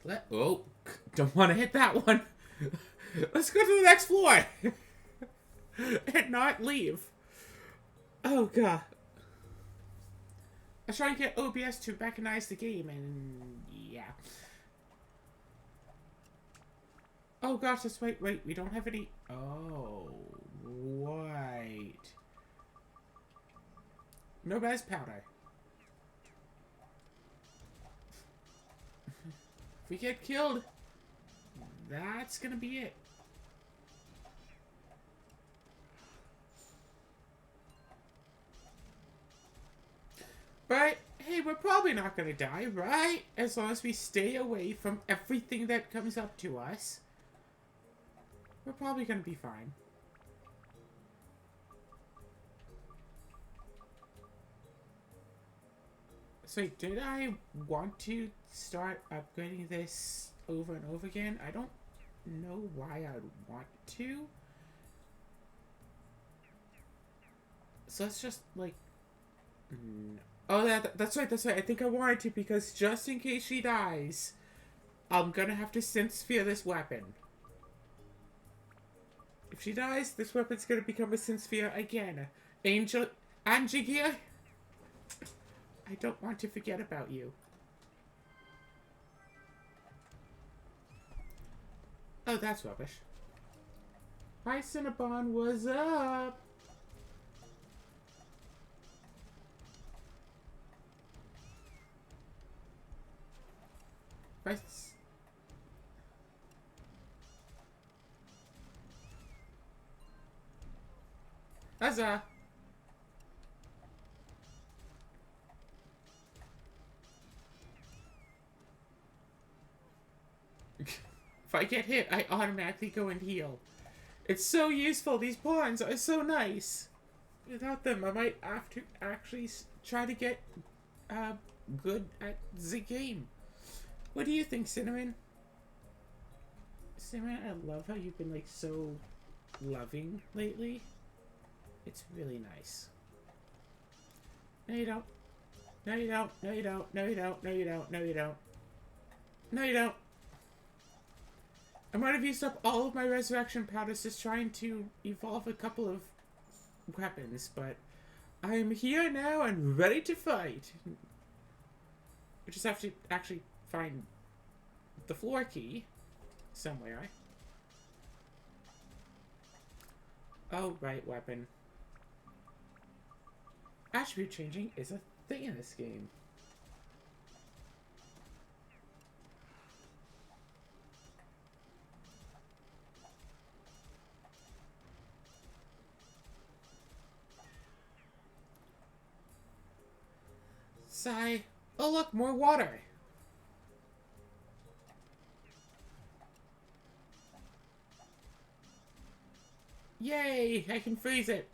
Okay, oh, don't want to hit that one. Let's go to the next floor. And not leave. Oh, God. I was trying to get OBS to recognize the game, and yeah. Oh, gosh, let's wait, we don't have any... Oh, right. No best powder. If we get killed, that's gonna be it. But, hey, we're probably not gonna die, right? As long as we stay away from everything that comes up to us. We're probably gonna be fine. So, did I want to start upgrading this over and over again? I don't know why I'd want to. So let's just, like... Oh, that's right, that's right. I think I wanted to because just in case she dies, I'm gonna have to synth sphere this weapon. If she dies, this weapon's gonna become a synth sphere again. Angie, I don't want to forget about you. Oh, that's rubbish. Hi, Cinnabon, what's up? Press. Huzzah! If I get hit, I automatically go and heal. It's so useful. These pawns are so nice. Without them, I might have to actually try to get good at the game. What do you think, Cinnamon? Cinnamon, I love how you've been, like, so loving lately. It's really nice. No, you don't. No, you don't. No, you don't. No, you don't. No, you don't. No, you don't. No, you don't. I might have used up all of my resurrection powders just trying to evolve a couple of weapons, but I'm here now and ready to fight. We just have to actually find the floor key somewhere. Oh, right, weapon. Attribute changing is a thing in this game. Sigh. Oh, look, more water. Yay, I can freeze it.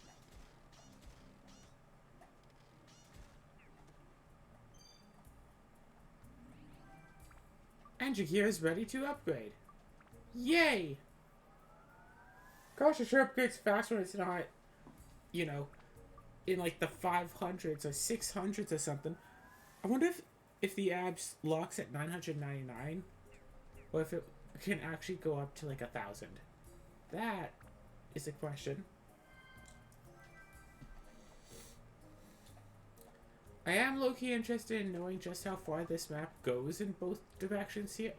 And Jagira is ready to upgrade. Yay! Gosh, it sure upgrades fast when it's not, you know, in like the 500s or 600s or something. I wonder if the abs locks at 999 or if it can actually go up to like 1,000. That is a question. I am low-key interested in knowing just how far this map goes in both directions here.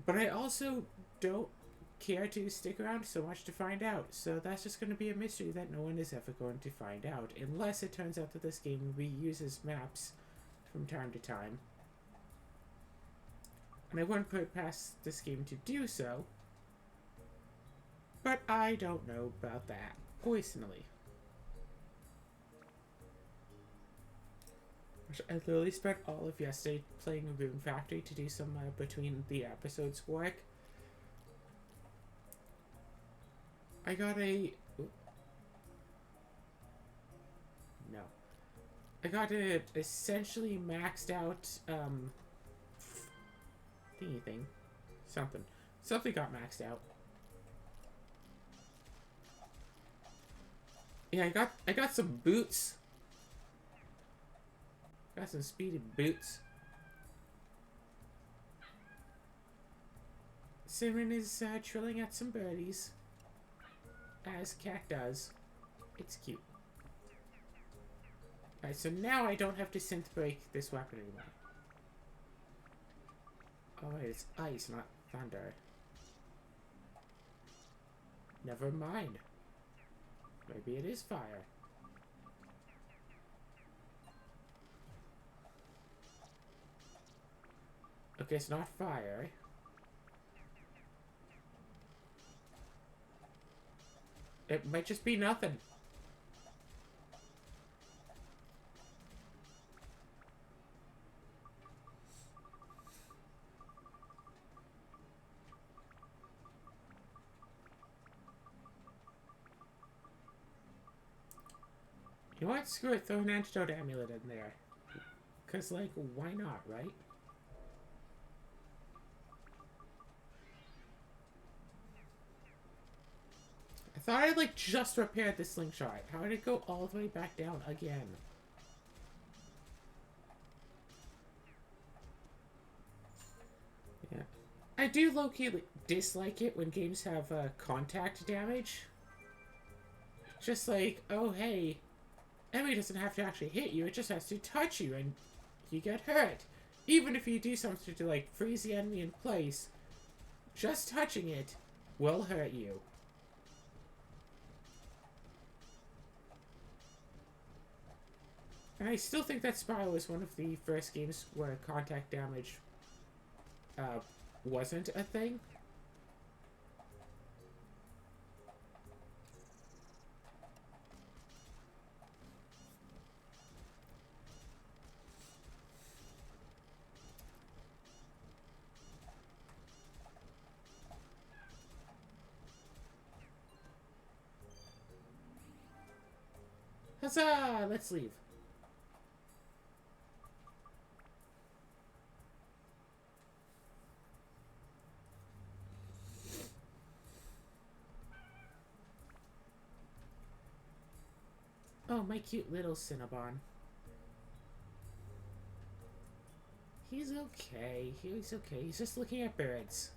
But I also don't care to stick around so much to find out. So that's just going to be a mystery that no one is ever going to find out. Unless it turns out that this game reuses maps from time to time. And I wouldn't put it past this game to do so. But I don't know about that, personally. I literally spent all of yesterday playing Rune Factory to do some between the episodes work. I got a... No. I got a essentially maxed out, thingy thing. Something. Something got maxed out. Yeah, I got some boots. Got some speedy boots. Cinnamon is trilling at some birdies, as Cat does. It's cute. Alright, so now I don't have to synth break this weapon anymore. Oh wait, it's ice, not thunder. Never mind. Maybe it is fire. Okay, it's not fire. It might just be nothing. You know what? Screw it. Throw an antidote amulet in there. Because, like, why not, right? I thought I, like, just repaired the slingshot. How did it go all the way back down again? Yeah. I do low-key dislike it when games have contact damage. Just like, oh, hey, enemy doesn't have to actually hit you, it just has to touch you and you get hurt. Even if you do something to, like, freeze the enemy in place, just touching it will hurt you. And I still think that Spyro was one of the first games where contact damage wasn't a thing. Huzzah! Let's leave. Oh, my cute little Cinnabon. He's okay. He's okay. He's just looking at birds.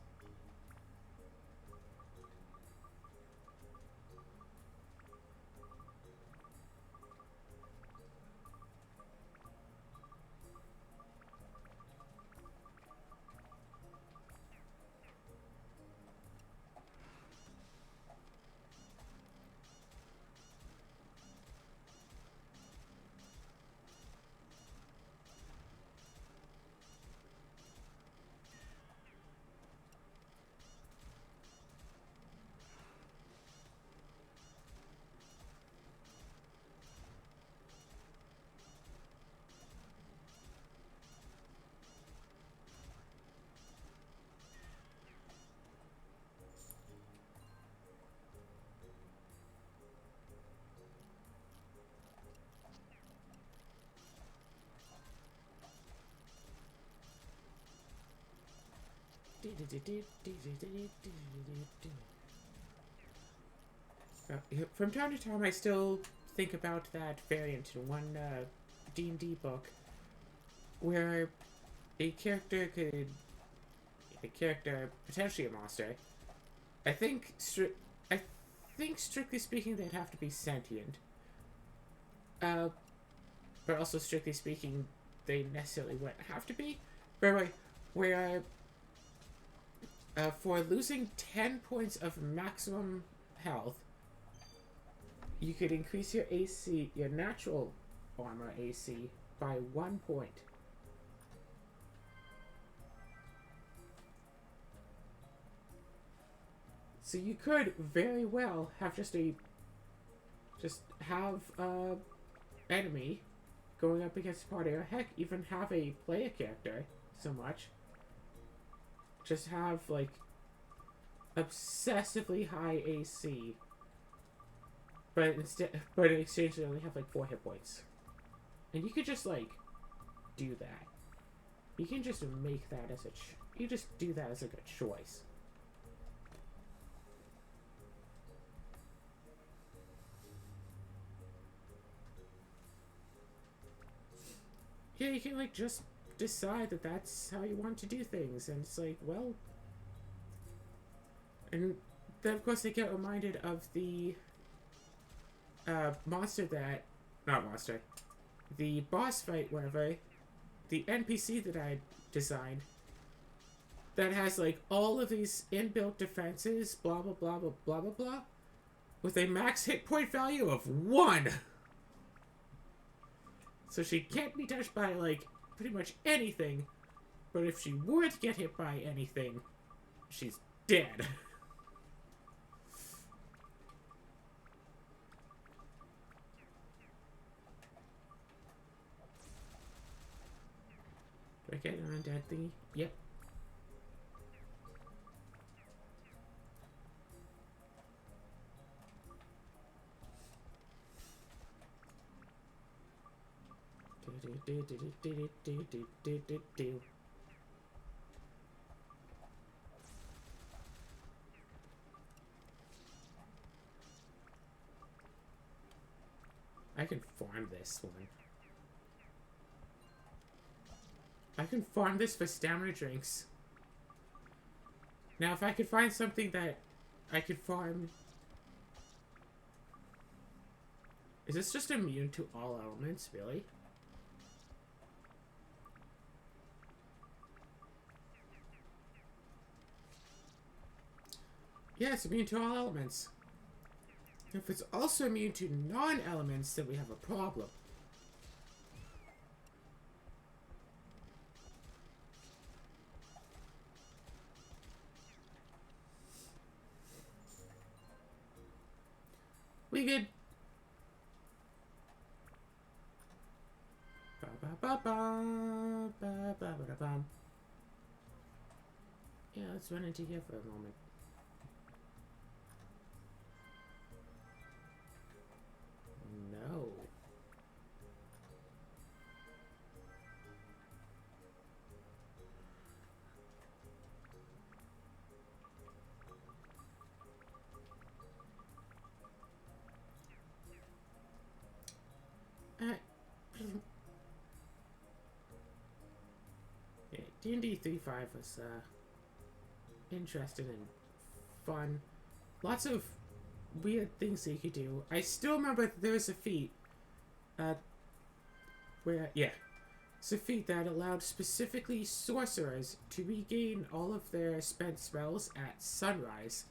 From time to time, I still think about that variant in one D&D book where a character potentially a monster. I think strictly speaking, they'd have to be sentient. But also strictly speaking, they necessarily wouldn't have to be. But anyway, where for losing 10 points of maximum health, you could increase your AC, your natural armor AC, by 1 point. So you could very well have just have enemy going up against a party, or heck, even have a player character so much. Just have, like, obsessively high AC. But in exchange, they only have, like, 4 hit points. And you could just, like, do that. You can just make that as you just do that as, like, a choice. Yeah, you can, like, just decide that that's how you want to do things, and it's like, well, And then, of course, they get reminded of the monster that... Not monster. The boss fight, whatever. The NPC that I designed. That has, like, all of these inbuilt defenses, blah, blah, blah, blah, blah, blah, blah. With a max hit point value of 1! So she can't be touched by, like, pretty much anything. But if she were to get hit by anything, she's dead. Do I get an undead thingy? Yep. I can farm this one. I can farm this for stamina drinks. Now, if I could find something that I could farm... Is this just immune to all elements, really? Yeah, it's immune to all elements. If it's also immune to non-elements, then we have a problem. We good. Ba ba ba ba ba ba ba ba. Yeah, let's run into here for a moment. No. Yeah, D&D 3.5 was interesting and fun. Lots of weird things that you could do. I still remember there was a feat where, yeah, it's a feat that allowed specifically sorcerers to regain all of their spent spells at sunrise,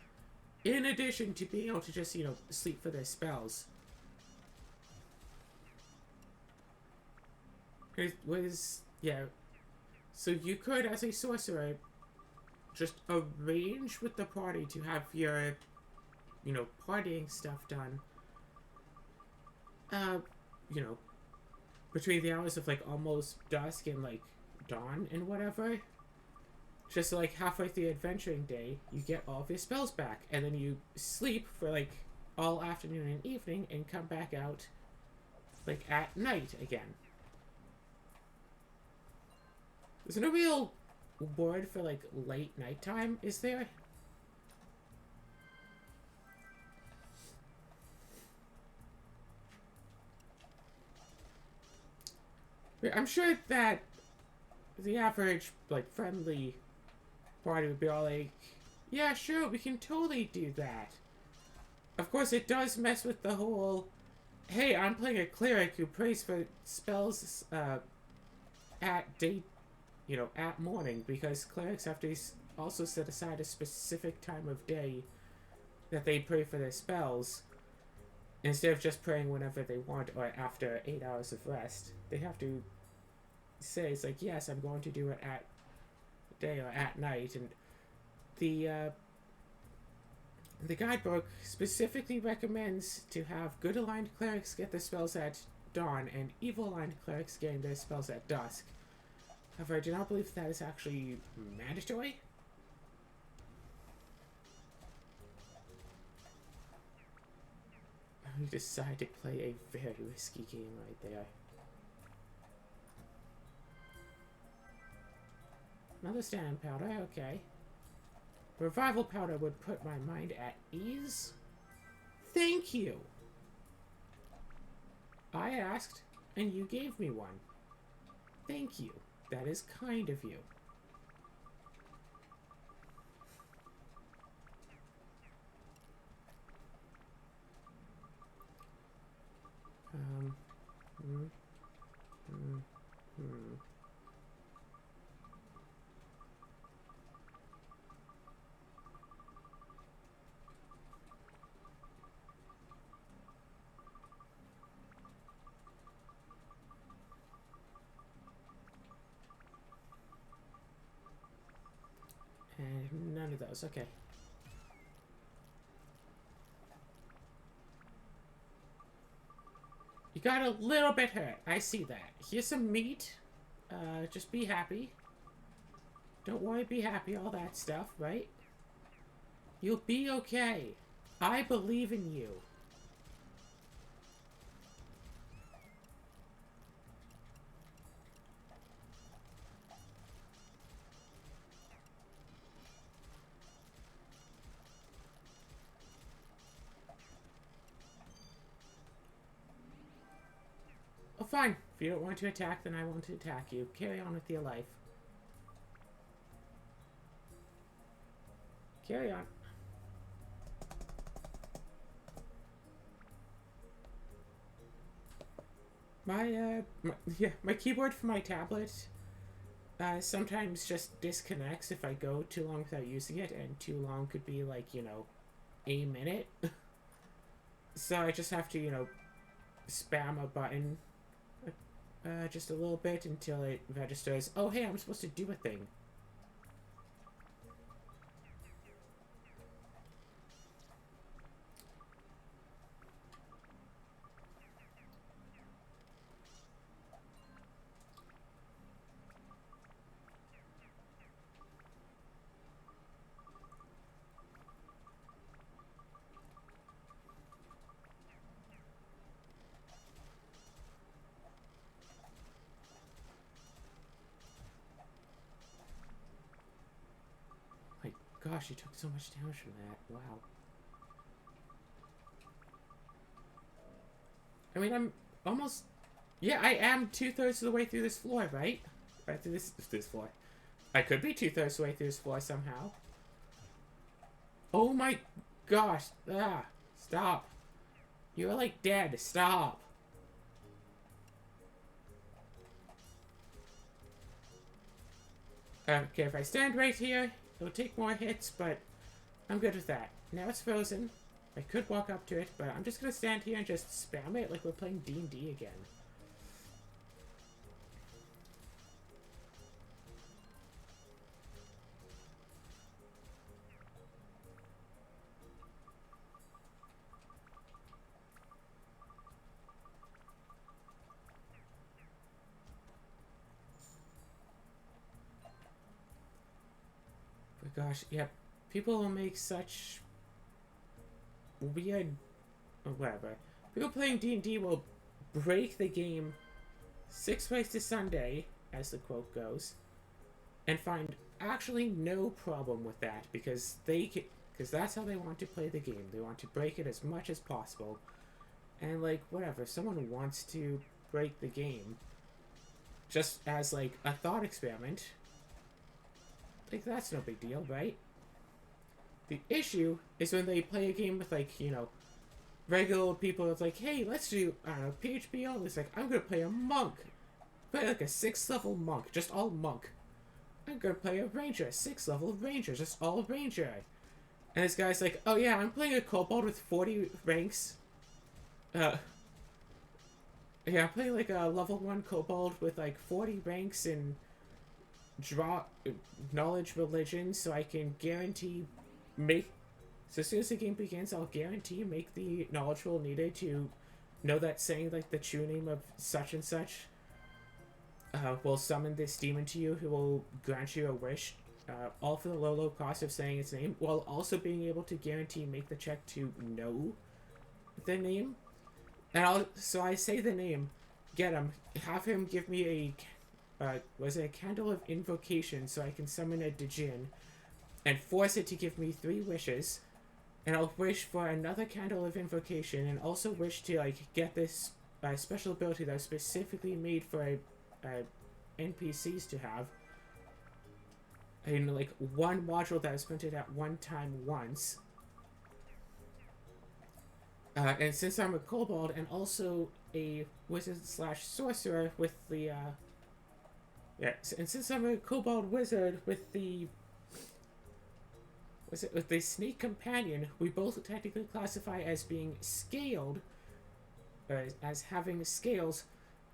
in addition to being able to just, you know, sleep for their spells. It was, yeah, so you could, as a sorcerer, just arrange with the party to have your, you know, partying stuff done, you know, between the hours of, like, almost dusk and, like, dawn and whatever. Just, like, halfway through the adventuring day, you get all of your spells back, and then you sleep for, like, all afternoon and evening, and come back out, like, at night again. There's no real word for, like, late nighttime, is there? I'm sure that the average, like, friendly party would be all like, yeah, sure, we can totally do that. Of course, it does mess with the whole, hey, I'm playing a cleric who prays for spells at day, you know, at morning, because clerics have to also set aside a specific time of day that they pray for their spells. Instead of just praying whenever they want or after 8 hours of rest, they have to say, it's like, yes, I'm going to do it at day or at night. And the guidebook specifically recommends to have good aligned clerics get their spells at dawn and evil aligned clerics getting their spells at dusk. However, I do not believe that is actually mandatory. We decided to play a very risky game right there. Another stand powder, okay. Revival powder would put my mind at ease. Thank you. I asked, and you gave me one. Thank you. That is kind of you. of those. Okay. You got a little bit hurt. I see that. Here's some meat. Just be happy. Don't worry, be happy, all that stuff, right? You'll be okay. I believe in you. Oh, fine. If you don't want to attack, then I won't attack you. Carry on with your life. Carry on. My keyboard for my tablet sometimes just disconnects if I go too long without using it, and too long could be like, you know, a minute. So I just have to, you know, spam a button just a little bit until it registers, oh hey, I'm supposed to do a thing. Gosh, you took so much damage from that. Wow. I mean, I'm almost... Yeah, I am 2/3 of the way through this floor, right? Right through this floor. I could be 2/3 of the way through this floor somehow. Oh my gosh. Ah, stop. You're like dead. Stop. Okay, if I stand right here, it'll take more hits, but I'm good with that. Now it's frozen. I could walk up to it, but I'm just gonna stand here and just spam it like we're playing D&D again. But gosh, yeah, people will make such weird, or whatever. People playing D&D will break the game 6 ways to Sunday, as the quote goes, and find actually no problem with that because because that's how they want to play the game. They want to break it as much as possible, and like whatever, if someone wants to break the game just as like a thought experiment, like that's no big deal, right? The issue is when they play a game with, like, you know, regular old people. It's like, hey, let's do, I don't know, PHP only. It's like, I'm gonna play a monk. Play like a 6th level monk, just all monk. I'm gonna play a ranger, 6th level ranger, just all ranger. And this guy's like, oh yeah, I'm playing a kobold with 40 ranks. Yeah, I'm playing like a level 1 kobold with like 40 ranks in draw knowledge religion, so I can guarantee so as soon as the game begins, I'll guarantee make the knowledge roll needed to know that saying like the true name of such and such will summon this demon to you who will grant you a wish, all for the low cost of saying its name, while also being able to guarantee make the check to know the name. And so I say the name, get him, have him give me a candle of invocation so I can summon a Djinn, and force it to give me 3 wishes, and I'll wish for another candle of invocation, and also wish to like get this special ability that's specifically made for NPCs to have, in like one module that is printed at one time once. And since I'm a kobold and also a wizard slash sorcerer with the and since I'm a kobold wizard with the with the snake companion, we both technically classify as being scaled, as having scales.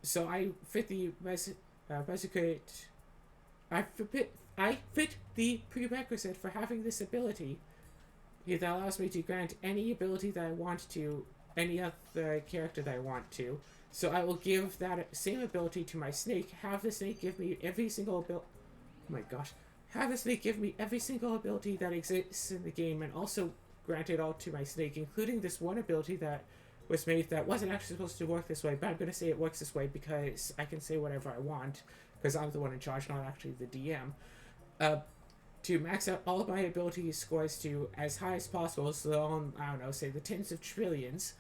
So I fit the I fit the prerequisite for having this ability. That allows me to grant any ability that I want to any other character that I want to. So I will give that same ability to my snake. Have the snake give me every single ability. Oh my gosh. Have the snake give me every single ability that exists in the game, and also grant it all to my snake, including this one ability that was made that wasn't actually supposed to work this way, but I'm going to say it works this way because I can say whatever I want, because I'm the one in charge, not actually the DM. To max out all of my ability scores to as high as possible, so I don't know, say the tens of trillions,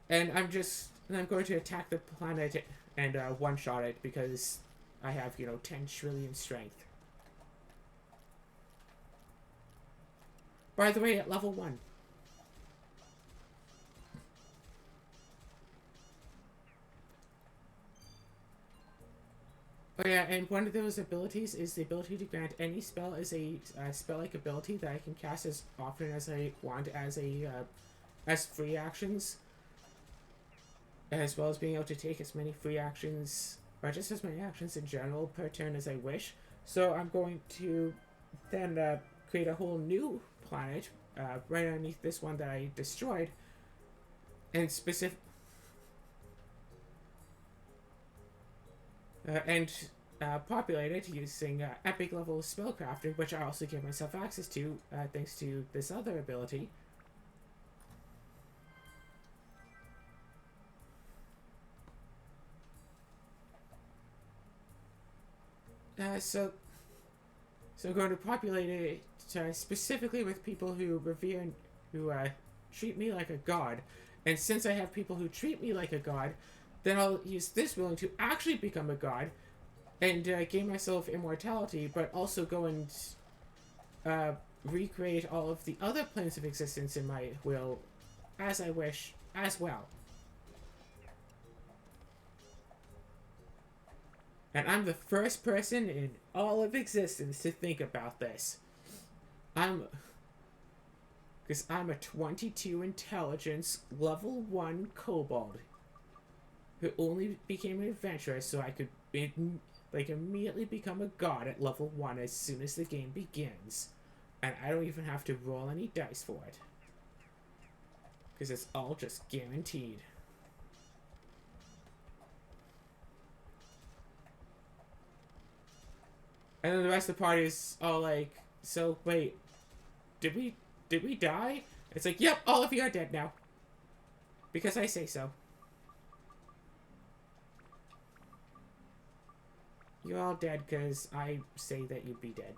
and I'm going to attack the planet and one-shot it because I have, 10 trillion strength. By the way, at level 1. Oh yeah, and one of those abilities is the ability to grant any spell as a spell-like ability that I can cast as often as I want as free actions, as well as being able to take as many free actions, or just as many actions in general per turn as I wish. So I'm going to then create a whole new planet right underneath this one that I destroyed, and populate it using epic level spellcrafting, which I also give myself access to thanks to this other ability. So I'm going to populate it specifically with people who revere and who treat me like a god. And since I have people who treat me like a god, then I'll use this willing to actually become a god and gain myself immortality, but also go and recreate all of the other planes of existence in my will as I wish as well. And I'm the first person in all of existence to think about this. Because I'm a 22 intelligence, level 1 kobold who only became an adventurer so I could immediately become a god at level 1 as soon as the game begins. And I don't even have to roll any dice for it. Because it's all just guaranteed. And then the rest of the party is all like, so wait, did we die? It's like, yep, all of you are dead now. Because I say so. You're all dead because I say that you'd be dead.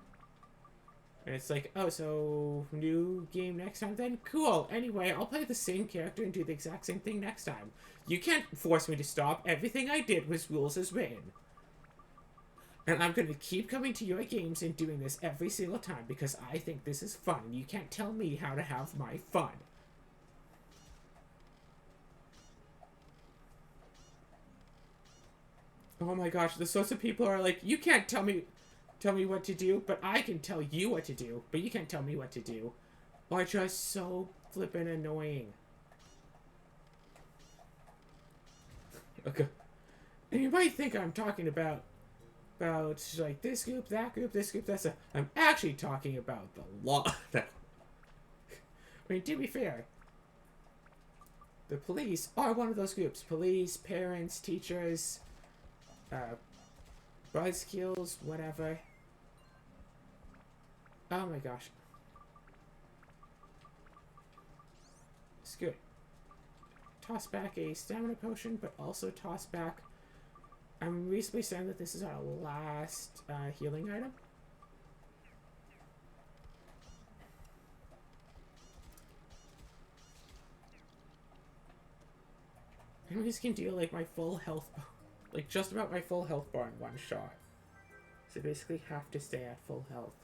And it's like, oh, so new game next time then? Cool. Anyway, I'll play the same character and do the exact same thing next time. You can't force me to stop. Everything I did was rules as written. And I'm going to keep coming to your games and doing this every single time because I think this is fun. You can't tell me how to have my fun. Oh my gosh, the sorts of people are like, you can't tell me what to do, but I can tell you what to do, but you can't tell me what to do. Are just so flippin' annoying. Okay. And you might think I'm talking about like this group, that group, this group, that's I'm actually talking about the law. I mean, to be fair, the police are one of those groups. Police, parents, teachers, buzzkills, whatever. Oh my gosh. It's good. Toss back a stamina potion, but also toss back... I'm reasonably certain that this is our last healing item. And we just can deal like my full health, like just about my full health bar in one shot. So basically have to stay at full health.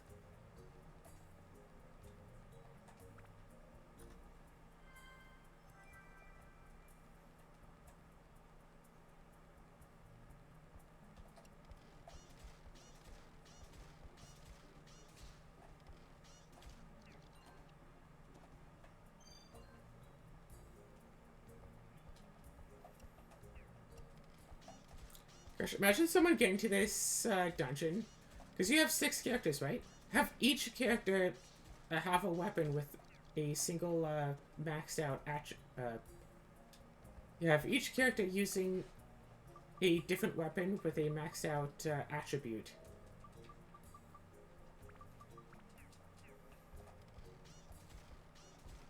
Gosh, imagine someone getting to this dungeon, Because you have 6 characters, right? Have each character have a weapon with a single maxed out you have each character using a different weapon with a maxed out attribute.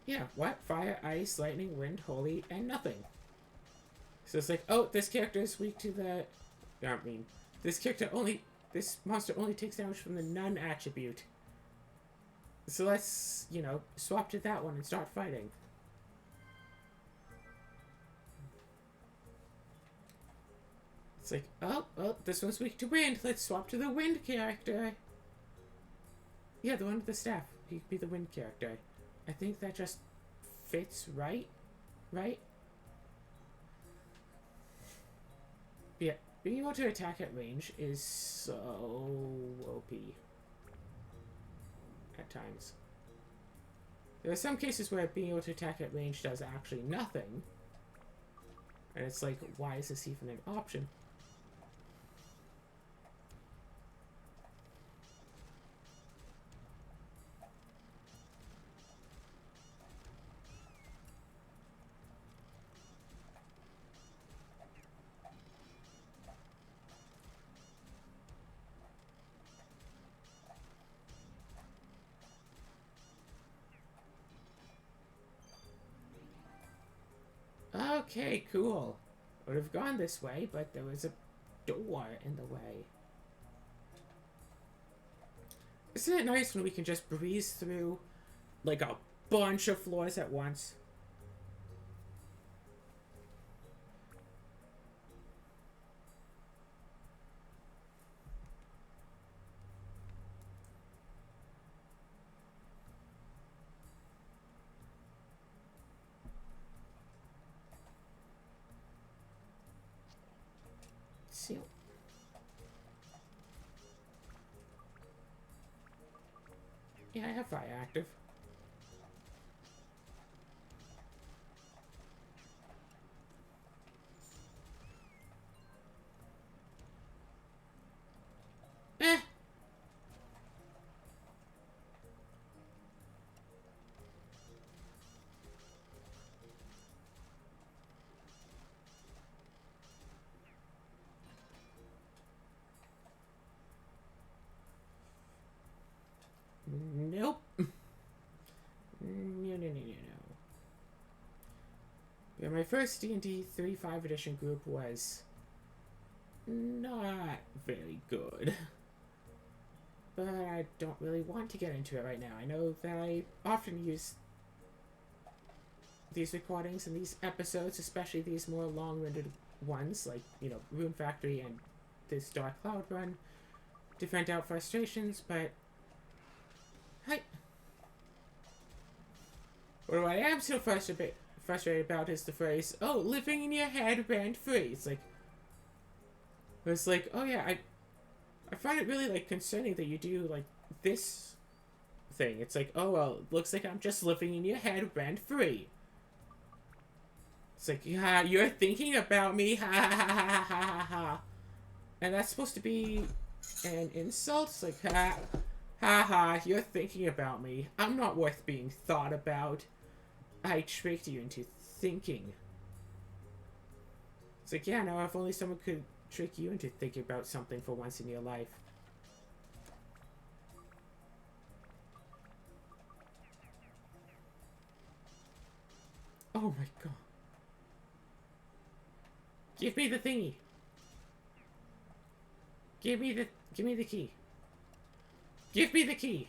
Yeah, what? Fire, ice, lightning, wind, holy, and nothing. So it's like, oh, this character is weak to the... I mean, this monster only takes damage from the none attribute. So let's, you know, swap to that one and start fighting. It's like, oh, this one's weak to wind. Let's swap to the wind character. Yeah, the one with the staff. He could be the wind character. I think that just fits right? Right? Yeah, being able to attack at range is so OP. At times. There are some cases where being able to attack at range does actually nothing. And it's like, why is this even an option? Okay, cool. Would have gone this way, but there was a door in the way. Isn't it nice when we can just breeze through, like, a bunch of floors at once? Seal. Yeah, I have fire active. Eh! Nope. No. Yeah, my first D&D 3.5 edition group was not very good. But I don't really want to get into it right now. I know that I often use these recordings and these episodes, especially these more long-winded ones, like, you know, Rune Factory and this Dark Cloud run, to vent out frustrations, but... Hi! What I am so frustrated about is the phrase, oh, living in your head rent-free. It's like, oh yeah, I find it really, like, concerning that you do, like, this thing. It's like, oh, well, looks like I'm just living in your head rent-free. It's like, yeah, you're thinking about me, ha ha ha ha ha ha ha. And that's supposed to be an insult? It's like, ha ha, you're thinking about me. I'm not worth being thought about. I tricked you into thinking. It's like, yeah, no, if only someone could trick you into thinking about something for once in your life. Oh my god. Give me the thingy. Give me the key. Give me the key.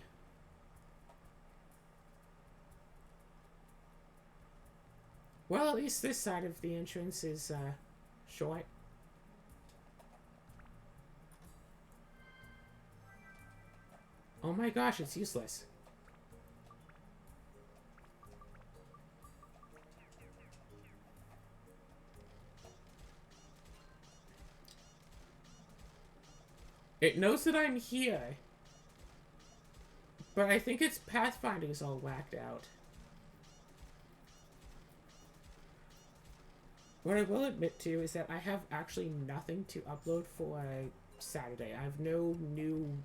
Well, at least this side of the entrance is, short. Oh my gosh, it's useless. It knows that I'm here. But I think its pathfinding is all whacked out. What I will admit to is that I have actually nothing to upload for Saturday. I have no new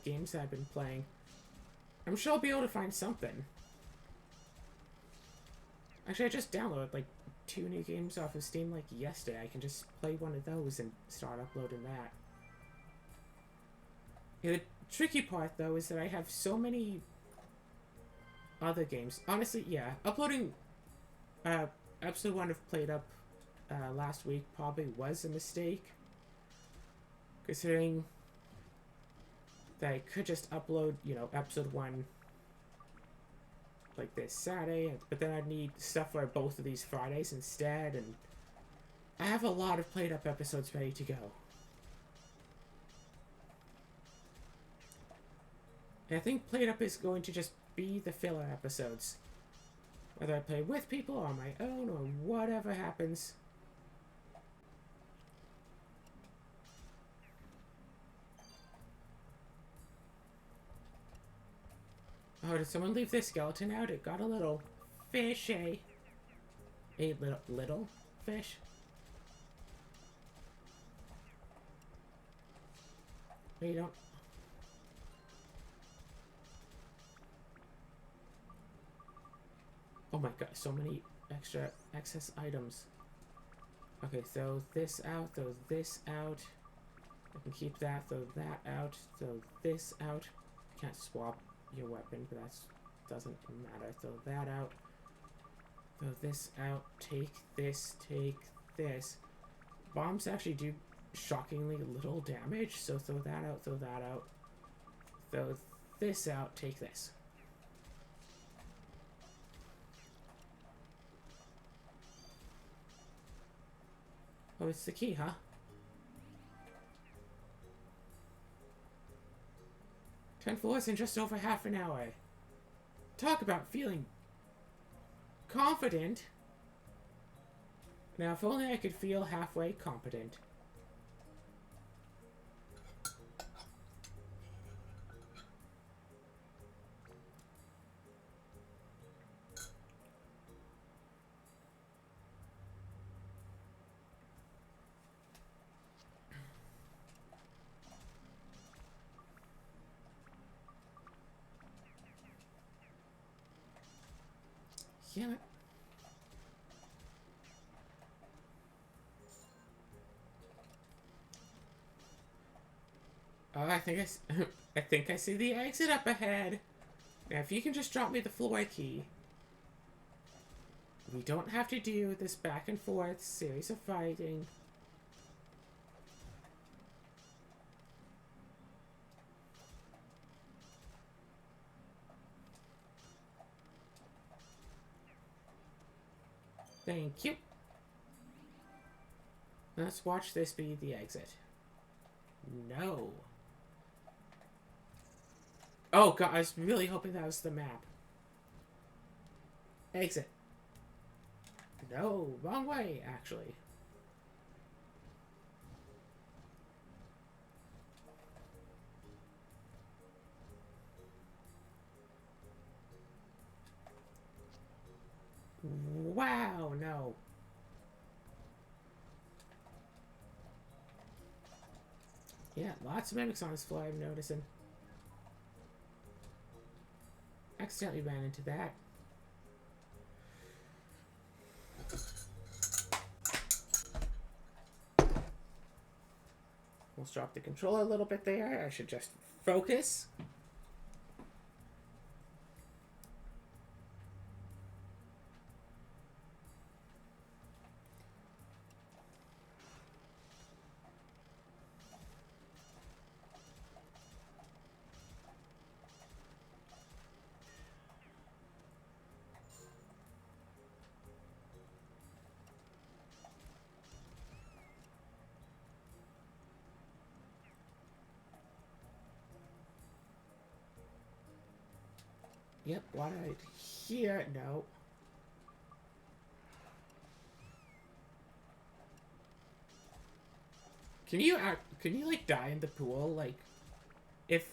games I've been playing. I'm sure I'll be able to find something. Actually, I just downloaded like 2 new games off of Steam like yesterday. I can just play one of those and start uploading that. Yeah, the tricky part though is that I have so many other games. Honestly, yeah, uploading episode 1 of Played Up last week probably was a mistake, considering that I could just upload, you know, episode 1 like this Saturday, but then I'd need stuff for both of these Fridays instead, and I have a lot of Played Up episodes ready to go. And I think Played Up is going to just be the filler episodes. Whether I play with people or on my own or whatever happens. Oh, did someone leave their skeleton out? It got a little fishy. A little fish? No, you don't. Oh my god, so many extra excess items. Okay, throw this out, throw this out. I can keep that, throw that out, throw this out. Can't swap your weapon, but that doesn't matter. Throw that out. Throw this out. Take this, take this. Bombs actually do shockingly little damage, so throw that out, throw that out. Throw this out, take this. Oh, it's the key, huh? Ten floors in just over half an hour. Talk about feeling confident. Now, if only I could feel halfway competent. Damn it. Oh, I think I think I see the exit up ahead. Now, if you can just drop me the floor key, we don't have to do this back and forth series of fighting. Thank you. Let's watch this be the exit. No. Oh god, I was really hoping that was the map. Exit. No, wrong way, actually. Wow, no. Yeah, lots of mimics on this floor, I'm noticing. Accidentally ran into that. Let's drop the controller a little bit there. I should just focus. Yep, right here. No. Can you like die in the pool? Like, if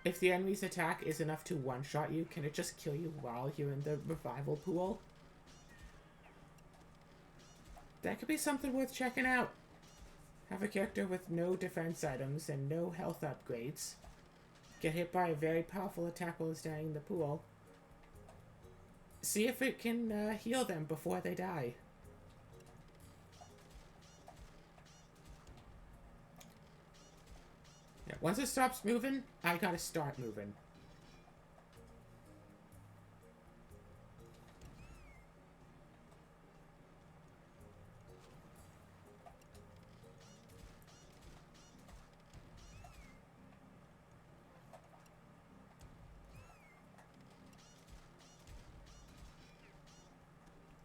the enemy's attack is enough to one-shot you, can it just kill you while you're in the revival pool? That could be something worth checking out. Have a character with no defense items and no health upgrades get hit by a very powerful attack while standing in the pool. See if it can heal them before they die. Yeah, once it stops moving, I gotta start moving.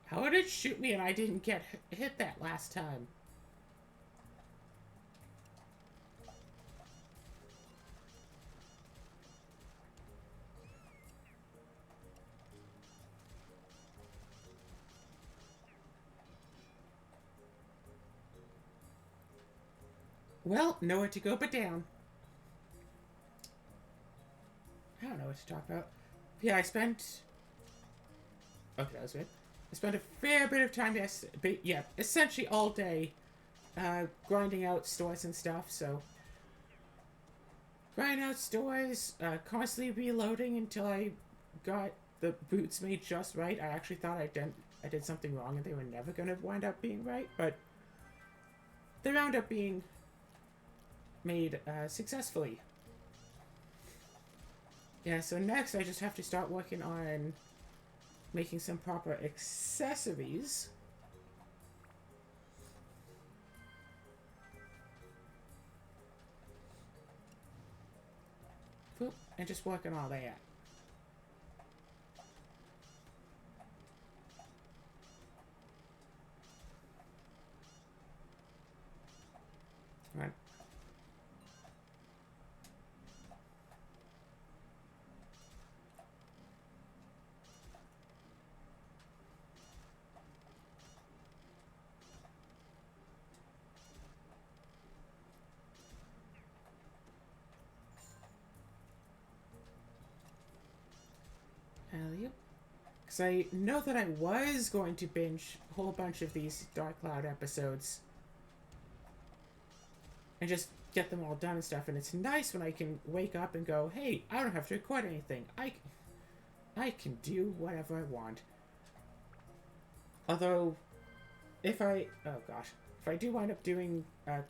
How did it shoot me and I didn't get hit that last time? Well, nowhere to go but down. I don't know what to talk about. Yeah, I spent... Okay, that was good. I spent a fair bit of time, essentially all day, grinding out stores and stuff, so... Grinding out stores, constantly reloading until I got the boots made just right. I actually thought I did something wrong and they were never going to wind up being right, but... They wound up being made, successfully. Yeah, so next I just have to start working on making some proper accessories. Boop, and just work on all that. Right. Because I know that I was going to binge a whole bunch of these Dark Cloud episodes and just get them all done and stuff, and it's nice when I can wake up and go, hey, I don't have to record anything. I can do whatever I want. Although, if I do wind up doing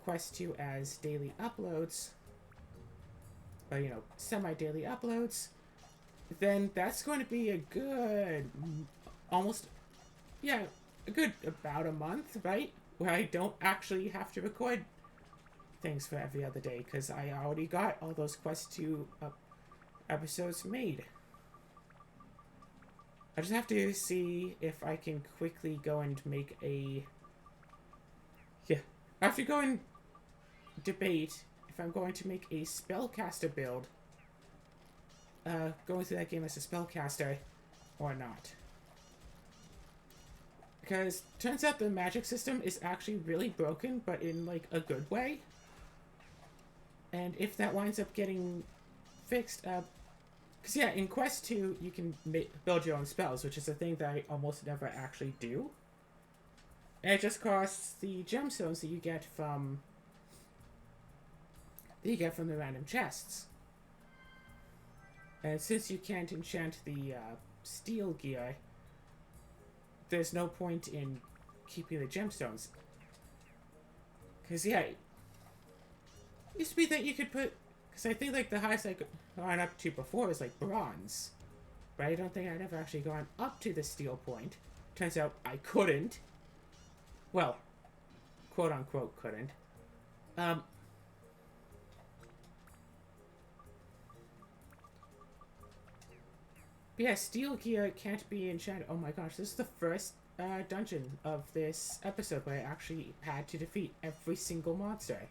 Quest 2 as daily uploads, or, semi-daily uploads, then that's going to be a good, about a month, right? Where I don't actually have to record things for every other day, because I already got all those Quest 2 episodes made. I just have to see if I can quickly go and make a... Yeah. I have to go and debate if I'm going to make a spellcaster build. Going through that game as a spellcaster or not. Because turns out the magic system is actually really broken, but in, like, a good way. And if that winds up getting fixed, because, yeah, in Quest 2, you can build your own spells, which is a thing that I almost never actually do. And it just costs the gemstones that you get from the random chests. And since you can't enchant the steel gear, there's no point in keeping the gemstones. Because, yeah, it used to be that you could put... Because I think, like, the highest I could gone up to before was, like, bronze. But I don't think I'd ever actually gone up to the steel point. Turns out I couldn't. Well, quote-unquote couldn't. But yeah, steel gear can't be enchanted. Oh my gosh, this is the first dungeon of this episode where I actually had to defeat every single monster.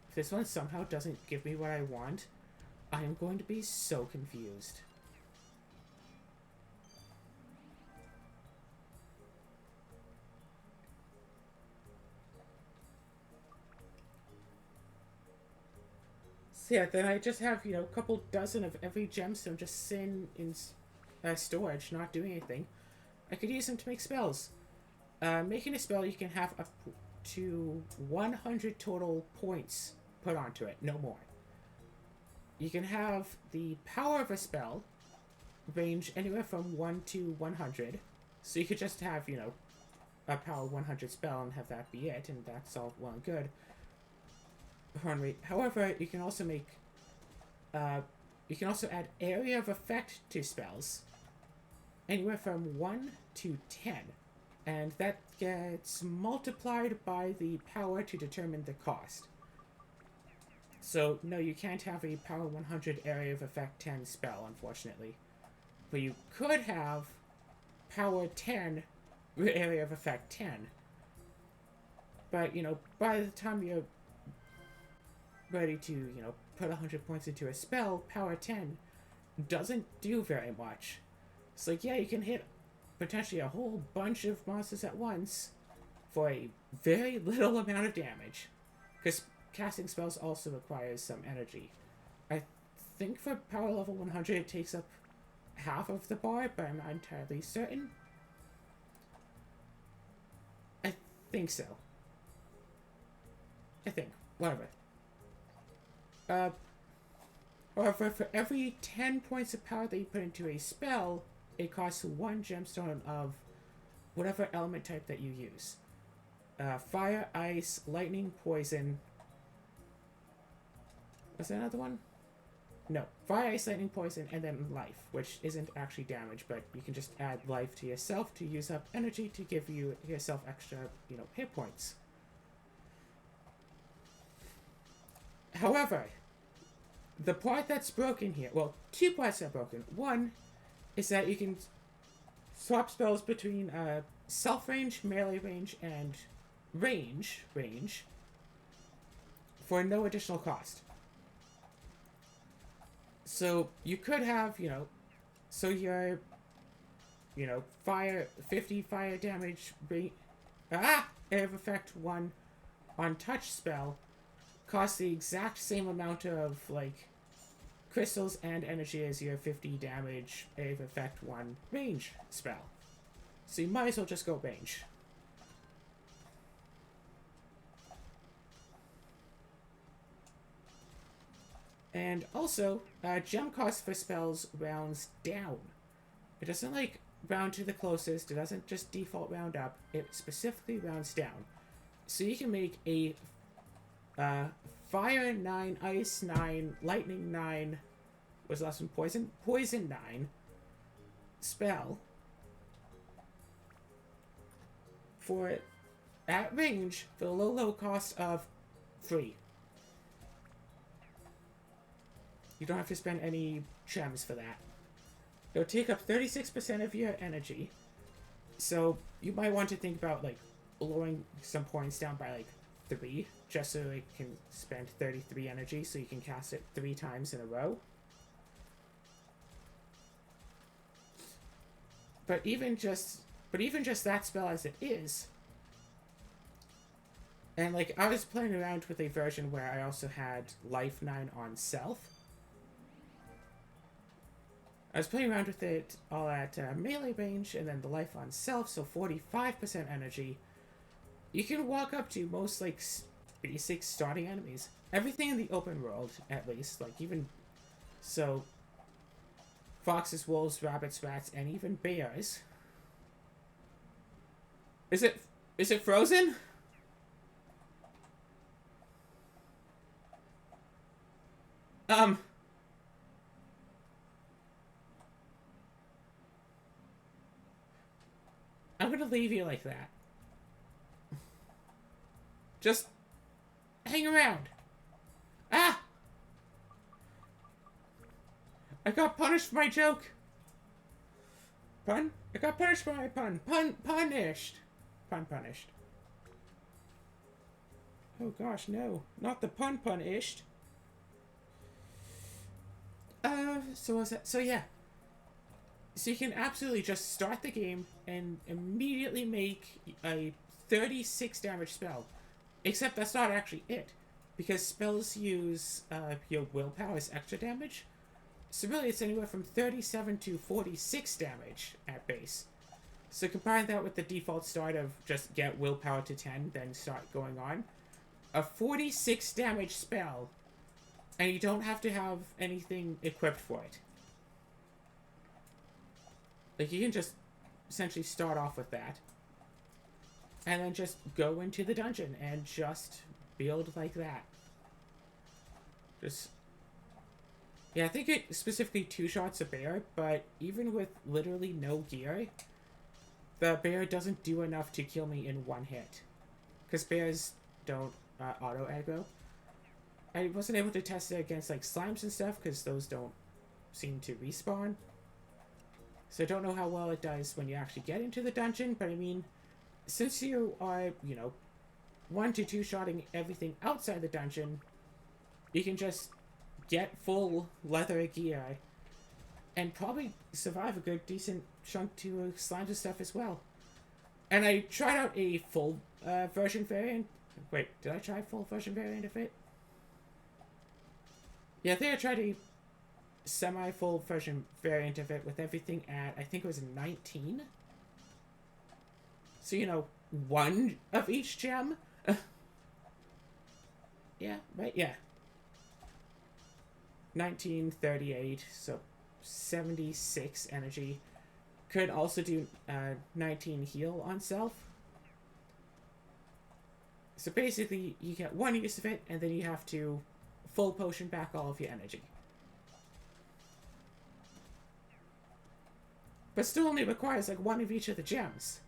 If this one somehow doesn't give me what I want, I am going to be so confused. So yeah, then I just have, a couple dozen of every gemstone just sitting in storage, not doing anything. I could use them to make spells. Making a spell, you can have up to 100 total points put onto it, no more. You can have the power of a spell range anywhere from 1 to 100. So you could just have, you know, a power 100 spell and have that be it, and that's all well and good. However, you can also make, you can also add area of effect to spells, anywhere from 1 to 10, and that gets multiplied by the power to determine the cost. So, no, you can't have a power 100 area of effect 10 spell, unfortunately. But you could have power 10 area of effect 10. But, you know, by the time you're ready to, you know, put 100 points into a spell, power 10 doesn't do very much. It's like, yeah, you can hit potentially a whole bunch of monsters at once for a very little amount of damage. Because casting spells also requires some energy. I think for power level 100 it takes up half of the bar, but I'm not entirely certain. I think so. I think. Whatever. However, for every 10 points of power that you put into a spell, it costs 1 gemstone of whatever element type that you use. Fire, ice, lightning, poison. Was there another one? No. Fire, ice, lightning, poison, and then life, which isn't actually damage, but you can just add life to yourself to use up energy to give you yourself extra, you know, hit points. However, the part that's broken here, well, 2 parts are broken. One is that you can swap spells between self-range, melee range, and range for no additional cost. So you could have, you know, so your, you know, 50 fire damage, area of effect 1 on touch spell costs the exact same amount of, like, crystals and energy as your 50 damage, area of effect 1 range spell. So you might as well just go range. And also, gem cost for spells rounds down. It doesn't, like, round to the closest. It doesn't just default round up. It specifically rounds down. So you can make a fire 9, ice 9, lightning 9, was last one poison? Poison 9 spell for at range for the low cost of 3. You don't have to spend any gems for that. It'll take up 36% of your energy. So you might want to think about, like, lowering some points down by, like, 3, just so it can spend 33 energy, so you can cast it 3 times in a row. But even just that spell as it is, and, like, I was playing around with a version where I also had life 9 on self. I was playing around with it all at melee range, and then the life on self, so 45% energy. You can walk up to most, like, basic starting enemies. Everything in the open world, at least. Like, even... So... foxes, wolves, rabbits, rats, and even bears. Is it frozen? I'm gonna leave you like that. Just hang around. Ah! I got punished for my joke. Pun? I got punished for my pun. Punished. Pun punished. Oh gosh, no. Not the pun punished. So was that? So yeah. So you can absolutely just start the game and immediately make a 36 damage spell. Except that's not actually it. Because spells use your willpower as extra damage. So really it's anywhere from 37 to 46 damage at base. So combine that with the default start of just get willpower to 10, then start going on. A 46 damage spell, and you don't have to have anything equipped for it. Like, you can just essentially start off with that. And then just go into the dungeon and just build like that. Just... Yeah, I think it specifically two-shots a bear, but even with literally no gear, the bear doesn't do enough to kill me in one hit. Because bears don't auto-aggro. I wasn't able to test it against, like, slimes and stuff, because those don't seem to respawn. So I don't know how well it does when you actually get into the dungeon, but I mean, since you are, you know, 1 to 2-shotting everything outside the dungeon, you can just get full leather gear and probably survive a good, decent chunk to slimes and stuff as well. And I tried out a full version variant. Wait, did I try full version variant of it? Yeah, I think I tried a semi-full version variant of it with everything at, I think it was 19. So, you know, 1 of each gem. Yeah, right? Yeah. 1938, so 76 energy. Could also do 19 heal on self. So basically, you get 1 use of it, and then you have to full potion back all of your energy. But still only requires like 1 of each of the gems.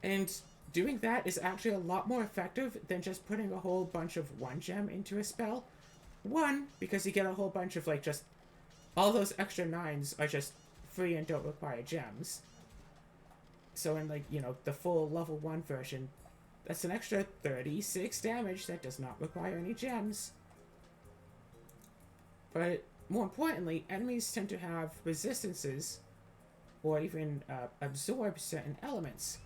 And doing that is actually a lot more effective than just putting a whole bunch of 1 gem into a spell. 1, because you get a whole bunch of, like, just... all those extra 9s are just free and don't require gems. So in, like, you know, the full level 1 version, that's an extra 36 damage that does not require any gems. But more importantly, enemies tend to have resistances or even absorb certain elements.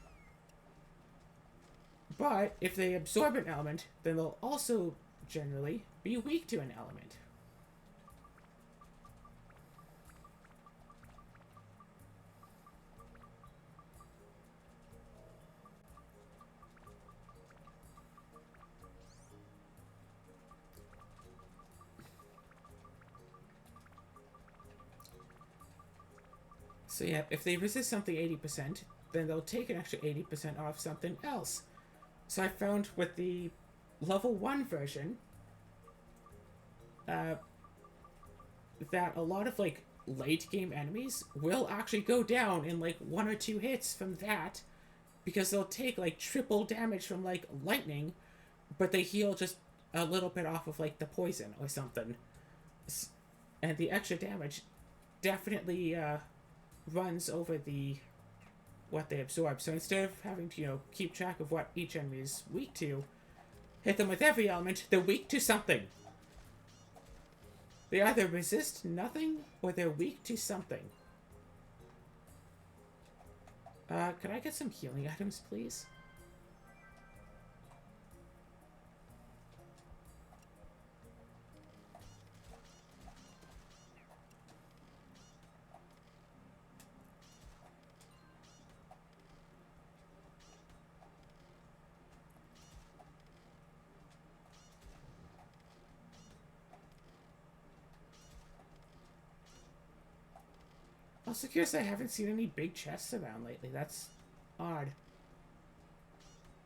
But if they absorb an element, then they'll also generally be weak to an element. So yeah, if they resist something 80%, then they'll take an extra 80% off something else. So I found with the level 1 version, that a lot of, like, late game enemies will actually go down in, like, 1 or 2 hits from that, because they'll take, like, triple damage from, like, lightning, but they heal just a little bit off of, like, the poison or something. And the extra damage definitely runs over the what they absorb. So instead of having to, you know, keep track of what each enemy is weak to, hit them with every element, they're weak to something. They either resist nothing, or they're weak to something. Could I get some healing items, please? Also curious, I haven't seen any big chests around lately. That's odd.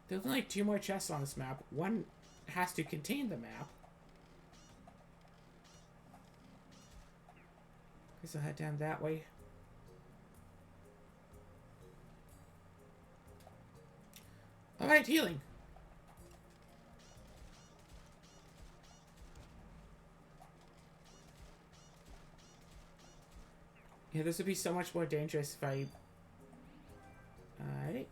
There's only like 2 more chests on this map. One has to contain the map. Guess I'll head down that way. Alright, healing. Yeah, this would be so much more dangerous if I... Alright.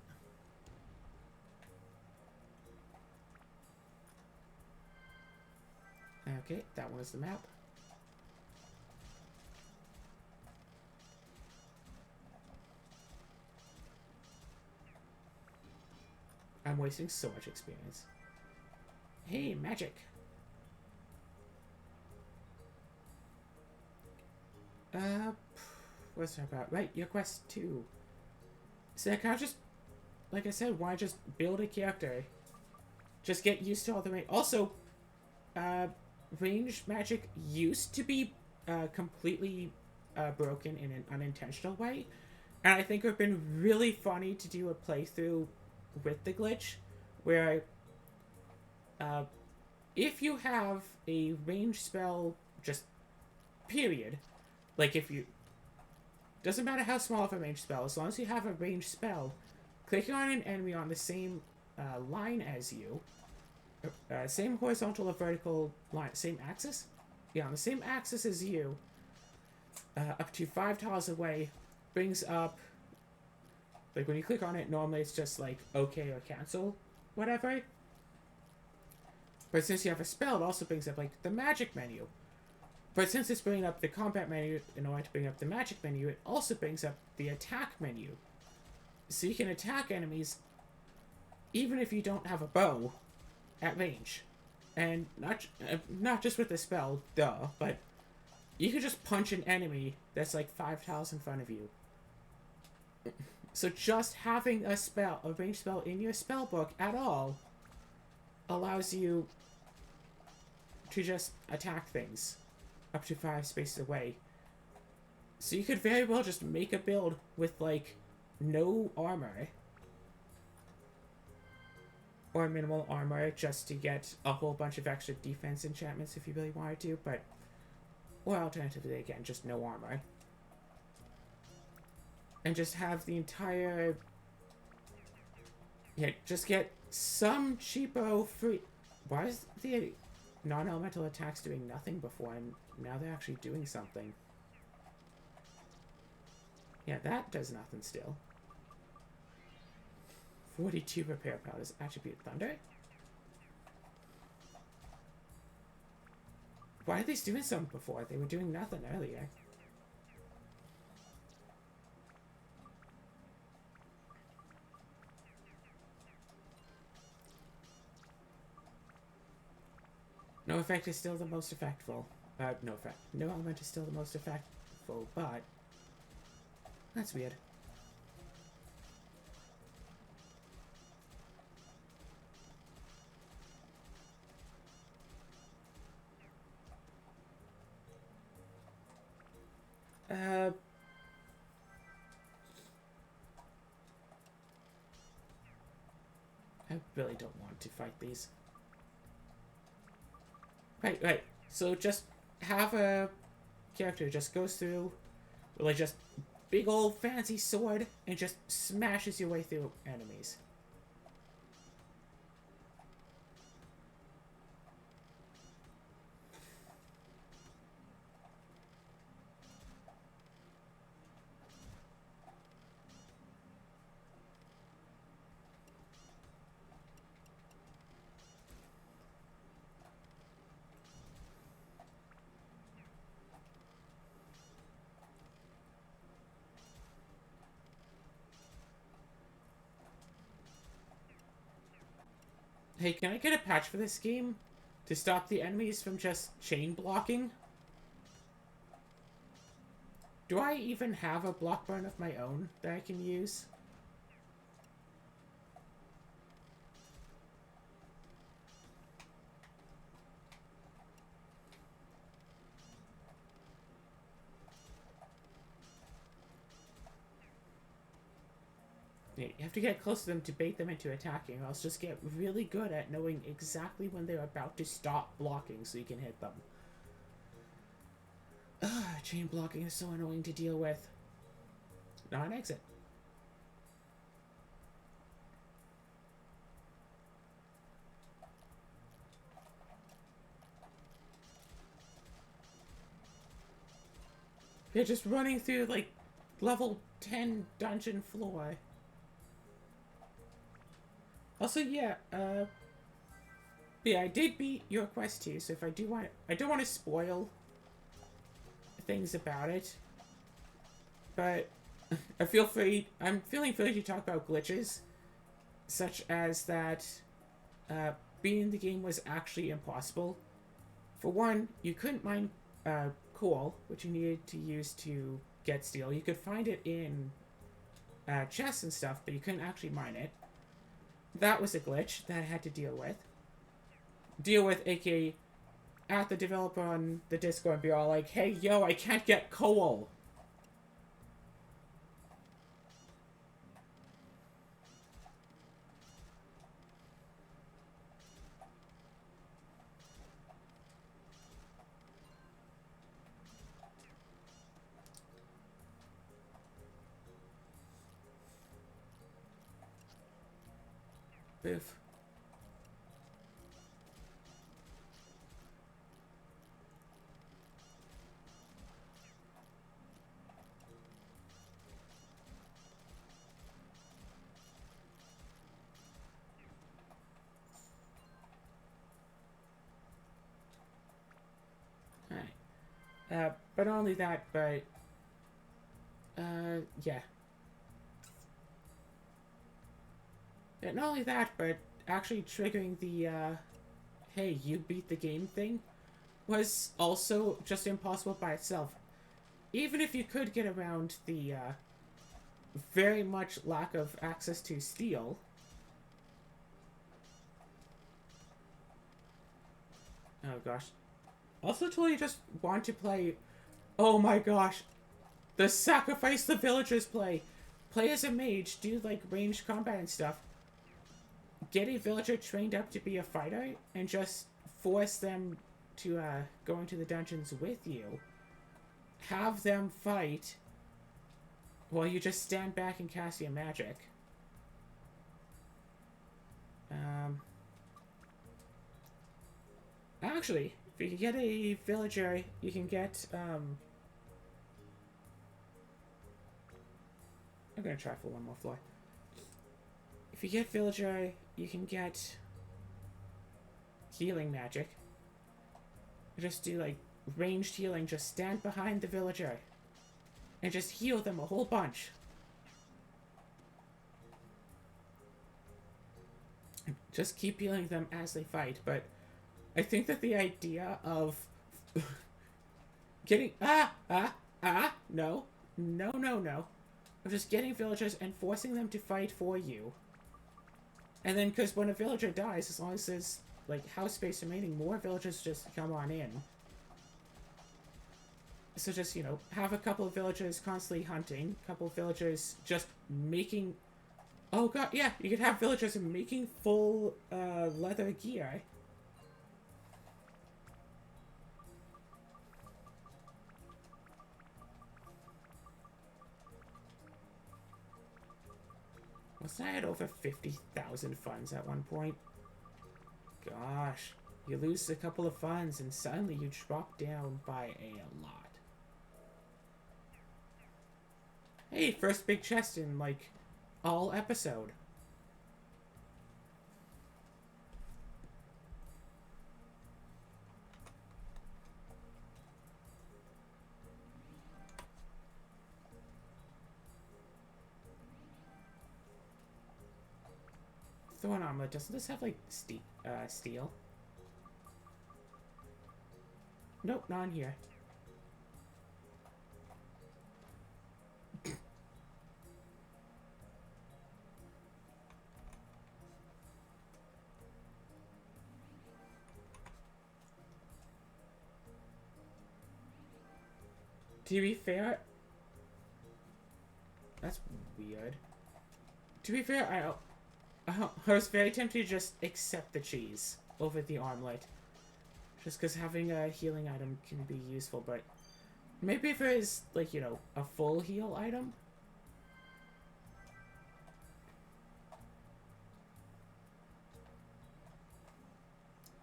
Okay, that one is the map. I'm wasting so much experience. Hey, magic. what's that about? Right, your quest 2. So I kind of just, like I said, why just build a character? Just get used to all the... Also, range magic used to be completely broken in an unintentional way. And I think it would have been really funny to do a playthrough with the glitch where if you have a range spell, just period, like if you... Doesn't matter how small of a range spell, as long as you have a range spell, clicking on an enemy on the same line as you, same horizontal or vertical line, same axis? Yeah, on the same axis as you, up to 5 tiles away, brings up, like when you click on it, normally it's just like okay or cancel, whatever. But since you have a spell, it also brings up like the magic menu. But since it's bringing up the combat menu in order to bring up the magic menu, it also brings up the attack menu. So you can attack enemies even if you don't have a bow at range. And not just with the spell, duh, but you could just punch an enemy that's like 5 tiles in front of you. So just having a spell, a ranged spell in your spell book at all, allows you to just attack things up to 5 spaces away. So you could very well just make a build with like no armor or minimal armor just to get a whole bunch of extra defense enchantments if you really wanted to, but or alternatively again just no armor. And just have the entire... Yeah, just get some cheapo free... Why is the non-elemental attacks doing nothing before, and now they're actually doing something? Yeah, that does nothing still. 42 repair powders. Attribute Thunder? Why are these doing something before? They were doing nothing earlier. No effect is still the most effectful. No effect. No element is still the most effectful, but... That's weird. I really don't want to fight these. Right. So just have a character who just goes through with like just big old fancy sword and just smashes your way through enemies. Hey, can I get a patch for this game to stop the enemies from just chain blocking? Do I even have a block burn of my own that I can use? You have to get close to them to bait them into attacking, or else just get really good at knowing exactly when they're about to stop blocking so you can hit them. Ugh, chain blocking is so annoying to deal with. Not an exit. They're just running through, like, level 10 dungeon floor. Also, yeah, I did beat your quest too, so if I don't want to spoil things about it, but I'm feeling free to talk about glitches, such as that, beating the game was actually impossible. For one, you couldn't mine, coal, which you needed to use to get steel. You could find it in chests and stuff, but you couldn't actually mine it. That was a glitch that I had to deal with. aka at the developer on the Discord and be all like, hey, yo, I can't get coal. Boof. Alright. But not only that, but yeah. Not only that, but actually triggering the, hey, you beat the game thing was also just impossible by itself. Even if you could get around the, very much lack of access to steel. Oh gosh. Also totally just want to play, oh my gosh, the sacrifice the villagers play. Play as a mage, do like ranged combat and stuff. Get a villager trained up to be a fighter and just force them to go into the dungeons with you. Have them fight while you just stand back and cast your magic. Actually, if you can get a villager, you can get I'm gonna try for one more floor. If you get villager, you can get healing magic. Just do like ranged healing, just stand behind the villager and just heal them a whole bunch. Just keep healing them as they fight, but I think that the idea of getting no, of just getting villagers and forcing them to fight for you. And then, because when a villager dies, as long as there's, like, house space remaining, more villagers just come on in. So just, you know, have a couple of villagers constantly hunting, a couple of villagers just making... Oh god, yeah, you could have villagers making full, leather gear. Wasn't I at over 50,000 funds at one point? Gosh, you lose a couple of funds and suddenly you drop down by a lot. Hey, first big chest in, like, all episode. Thorn armor, doesn't this have, like, steel? Nope, not in here. To be fair... That's weird. To be fair, I was very tempted to just accept the cheese over the armlet. Just because having a healing item can be useful, but... Maybe if it is, like, you know, a full heal item?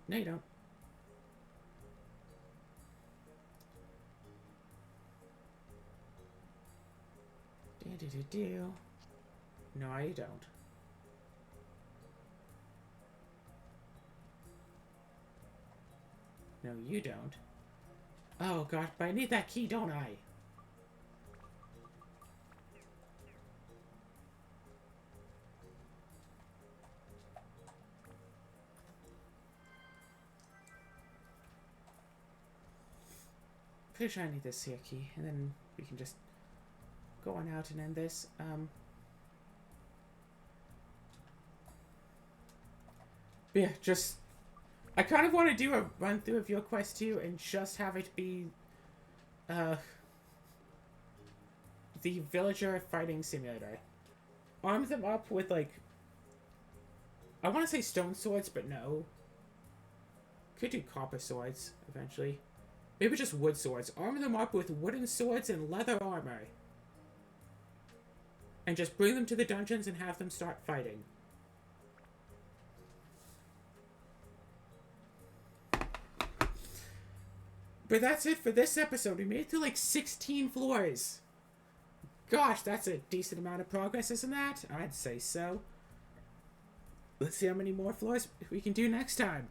No, you don't. Do. No, you don't. No, you don't. Oh, gosh, but I need that key, don't I? Pretty sure I need this here key, and then we can just go on out and end this. But yeah, just... I kind of want to do a run-through of your quest too, and just have it be... the villager fighting simulator. Arm them up with, like... I want to say stone swords, but no. Could do copper swords, eventually. Maybe just wood swords. Arm them up with wooden swords and leather armor. And just bring them to the dungeons and have them start fighting. But that's it for this episode. We made it through like 16 floors. Gosh, that's a decent amount of progress, isn't that? I'd say so. Let's see how many more floors we can do next time.